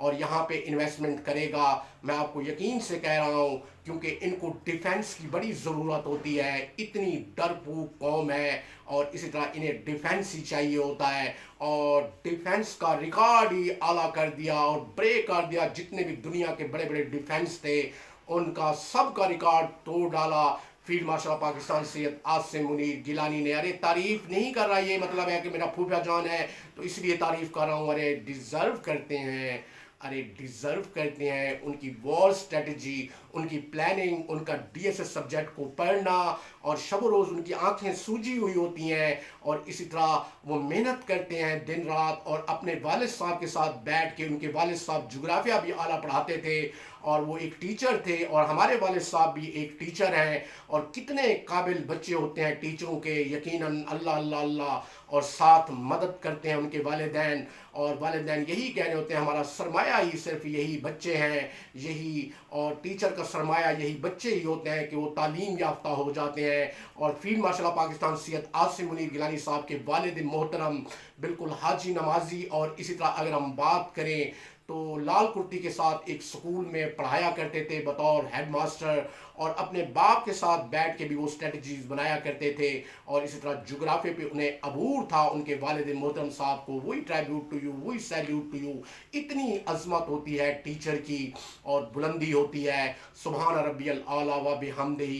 اور یہاں پہ انویسٹمنٹ کرے گا. میں آپ کو یقین سے کہہ رہا ہوں کیونکہ ان کو ڈیفنس کی بڑی ضرورت ہوتی ہے. اتنی ڈرپوک قوم ہے اور اسی طرح انہیں ڈیفنس ہی چاہیے ہوتا ہے, اور ڈیفنس کا ریکارڈ ہی اعلیٰ کر دیا اور بریک کر دیا. جتنے بھی دنیا کے بڑے بڑے ڈیفنس تھے ان کا سب کا ریکارڈ توڑ ڈالا field marshal of Pakistan Syed Asim Munir Gilani نے. ارے تعریف نہیں کر رہا, یہ مطلب ہے کہ میرا پھوپھا جان ہے تو اس لیے تعریف کر رہا ہوں. ارے ڈیزرو کرتے ہیں, ارے ڈیزرو کرتے ہیں. ان کی وار اسٹریٹجی, ان کی پلاننگ, ان کا ڈی ایس ایس سبجیکٹ کو پڑھنا, اور شب و روز ان کی آنکھیں سوجی ہوئی ہوتی ہیں, اور اسی طرح وہ محنت کرتے ہیں دن رات. اور اپنے والد صاحب کے ساتھ بیٹھ کے, ان کے والد صاحب جغرافیہ بھی اعلیٰ پڑھاتے تھے اور وہ ایک ٹیچر تھے, اور ہمارے والد صاحب بھی ایک ٹیچر ہیں. اور کتنے قابل بچے ہوتے ہیں ٹیچروں کے, یقیناً اللہ اللہ اللہ, اور ساتھ مدد کرتے ہیں ان کے والدین. اور والدین یہی کہہ رہے ہوتے ہیں ہمارا سرمایہ ہی صرف یہی بچے ہیں, یہی, اور ٹیچر کا سرمایہ یہی بچے ہی ہوتے ہیں کہ وہ تعلیم یافتہ ہو جاتے ہیں. اور field marshal of Pakistan Syed Asim Munir Gilani صاحب کے والد محترم بالکل حاجی نمازی, اور اسی طرح اگر ہم بات کریں تو لال کرتی کے ساتھ ایک سکول میں پڑھایا کرتے تھے بطور ہیڈ ماسٹر, اور اپنے باپ کے ساتھ بیٹھ کے بھی وہ اسٹریٹجیز بنایا کرتے تھے. اور اسی طرح جغرافیہ پہ انہیں عبور تھا ان کے والد محترم صاحب کو. وہی ٹریبیوٹ ٹو یو, وہی سیلیوٹ ٹو یو. اتنی عظمت ہوتی ہے ٹیچر کی اور بلندی ہوتی ہے. سبحان ربی الاعلیٰ و بحمدہ.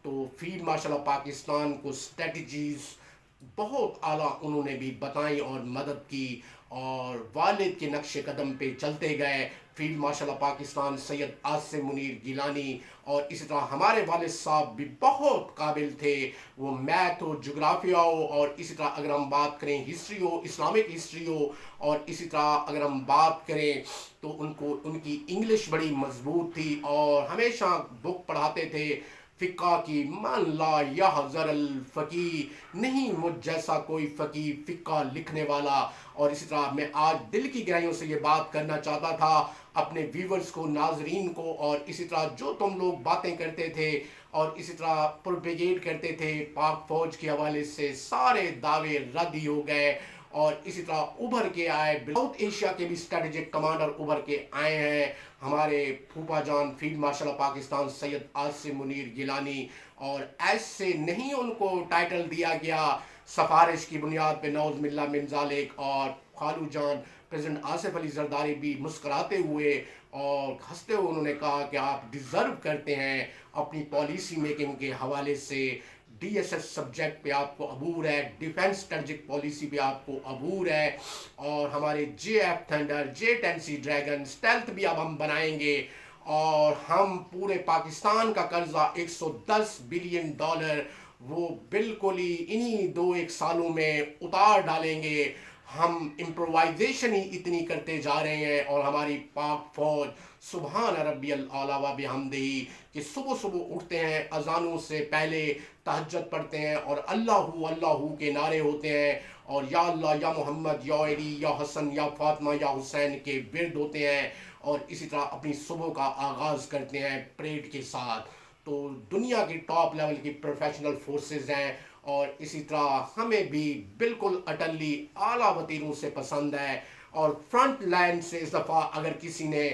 تو فیلڈ مارشل آف پاکستان کو اسٹریٹجیز بہت اعلیٰ انہوں نے بھی بتائیں اور مدد کی, اور والد کے نقش قدم پہ چلتے گئے. Field marshal of Pakistan Syed Asim Munir Gilani, اور اسی طرح ہمارے والد صاحب بھی بہت قابل تھے. وہ میتھ ہو, جغرافیہ ہو, اور اسی طرح اگر ہم بات کریں ہسٹری ہو, اسلامک ہسٹری ہو, اور اسی طرح اگر ہم بات کریں تو ان کی انگلش بڑی مضبوط تھی, اور ہمیشہ بک پڑھاتے تھے فقہ کی. من لا یحذر الفقی, نہیں مجھ جیسا کوئی فقی فقہ لکھنے والا. اور اسی طرح میں آج دل کی گہرائیوں سے یہ بات کرنا چاہتا تھا اپنے ویورز کو, ناظرین کو, اور اسی طرح جو تم لوگ باتیں کرتے تھے اور اسی طرح پروپیگیٹ کرتے تھے پاک فوج کے حوالے سے, سارے دعوے رد ہی ہو گئے. اور اسی طرح ابھر کے آئے ساؤتھ ایشیا کے بھی اسٹریٹجک کمانڈر ابھر کے آئے ہیں, ہمارے پھوپھا جان field marshal of Pakistan Syed Asim Munir Gilani. اور ایسے نہیں ان کو ٹائٹل دیا گیا سفارش کی بنیاد پہ, نعوذ باللہ من ذالک. اور خالو جان پریزیڈنٹ آصف علی زرداری بھی مسکراتے ہوئے اور ہنستے ہوئے انہوں نے کہا کہ آپ ڈیزرو کرتے ہیں. اپنی پالیسی میکنگ کے حوالے سے ڈی ایس ایس سبجیکٹ پہ آپ کو عبور ہے, ڈیفنس اسٹریٹجک پالیسی پہ آپ کو عبور ہے, اور ہمارے J F Thunder, J-10C dragon stealth بھی اب ہم بنائیں گے, اور ہم پورے پاکستان کا قرضہ $110 بلین وہ بالکل ہی انہی 2-1 سالوں میں اتار ڈالیں گے. ہم امپرووائزیشن ہی اتنی کرتے جا رہے ہیں, اور ہماری پاک فوج سبحان ربی الاعلیٰ و بحمدہ کہ صبح صبح اٹھتے ہیں, اذانوں سے پہلے تہجد پڑھتے ہیں, اور اللہ کے نعرے ہوتے ہیں, اور یا اللہ, یا محمد, یا علی, یا حسن, یا فاطمہ, یا حسین کے ورد ہوتے ہیں, اور اسی طرح اپنی صبح کا آغاز کرتے ہیں پریڈ کے ساتھ. تو دنیا کی ٹاپ لیول کی پروفیشنل فورسز ہیں, اور اسی طرح ہمیں بھی بالکل اٹلی اعلیٰ وتیروں سے پسند ہے. اور فرنٹ لائن سے اس دفعہ اگر کسی نے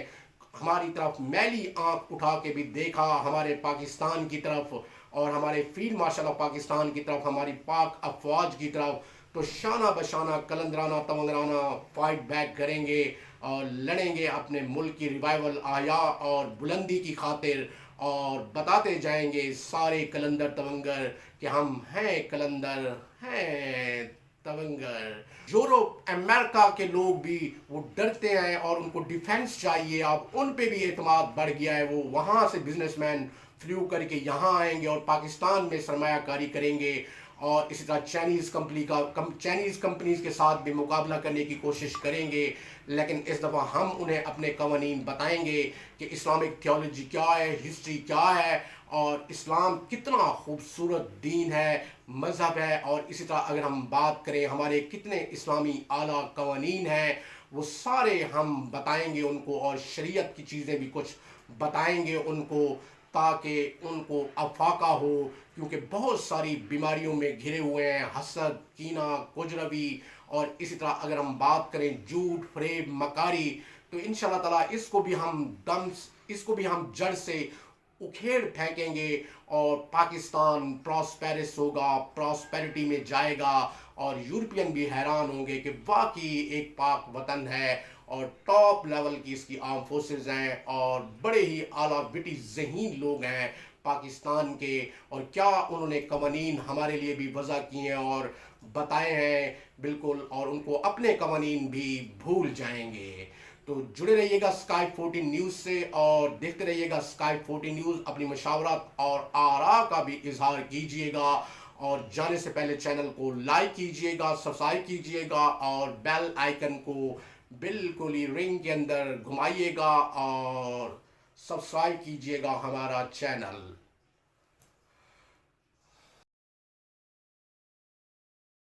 ہماری طرف میلی آنکھ اٹھا کے بھی دیکھا ہمارے پاکستان کی طرف, اور ہمارے فیلڈ مارشل آف پاکستان کی طرف, ہماری پاک افواج کی طرف, تو شانہ بشانہ کلندرانہ تمنگرانہ فائٹ بیک کریں گے, اور لڑیں گے اپنے ملک کی ریوائول, احیاء اور بلندی کی خاطر, اور بتاتے جائیں گے سارے کلندر تونگر کہ ہم ہیں کلندر, ہیں تونگر. یورپ امریکہ کے لوگ بھی وہ ڈرتے ہیں اور ان کو ڈیفنس چاہیے. اب ان پہ بھی اعتماد بڑھ گیا ہے, وہ وہاں سے بزنس مین فلیو کر کے یہاں آئیں گے اور پاکستان میں سرمایہ کاری کریں گے, اور اسی طرح چائنیز کمپنیز کے ساتھ بھی مقابلہ کرنے کی کوشش کریں گے. لیکن اس دفعہ ہم انہیں اپنے قوانین بتائیں گے کہ اسلامک تھیولوجی کیا ہے, ہسٹری کیا ہے, اور اسلام کتنا خوبصورت دین ہے, مذہب ہے. اور اسی طرح اگر ہم بات کریں ہمارے کتنے اسلامی اعلیٰ قوانین ہیں, وہ سارے ہم بتائیں گے ان کو, اور شریعت کی چیزیں بھی کچھ بتائیں گے ان کو, تاکہ ان کو افاقہ ہو, کیونکہ بہت ساری بیماریوں میں گھرے ہوئے ہیں, حسد, کینہ, کجروی, اور اسی طرح اگر ہم بات کریں جھوٹ, فریب, مکاری, تو انشاءاللہ تعالیٰ اس کو بھی ہم جڑ سے اکھیڑ پھینکیں گے اور پاکستان پراسپیرس ہوگا، پراسپیرٹی میں جائے گا، اور یورپین بھی حیران ہوں گے کہ واقعی ایک پاک وطن ہے اور ٹاپ لیول کی اس کی آرم فورسز ہیں اور بڑے ہی اعلیٰ وٹی ذہین لوگ ہیں پاکستان کے، اور کیا انہوں نے قوانین ہمارے لیے بھی وضع کیے ہیں اور بتائے ہیں بالکل، اور ان کو اپنے قوانین بھی بھول جائیں گے۔ تو جڑے رہیے گا اسکائی 14 نیوز سے اور دیکھتے رہیے گا اسکائی 14 نیوز، اپنی مشاورات اور آراء کا بھی اظہار کیجیے گا، اور جانے سے پہلے چینل کو لائک کیجیے گا، سبسکرائب کیجیے گا، اور بیل آئیکن کو بالکل ہی رنگ کے اندر گھمائیے گا اور سبسکرائب کیجیے گا ہمارا چینل۔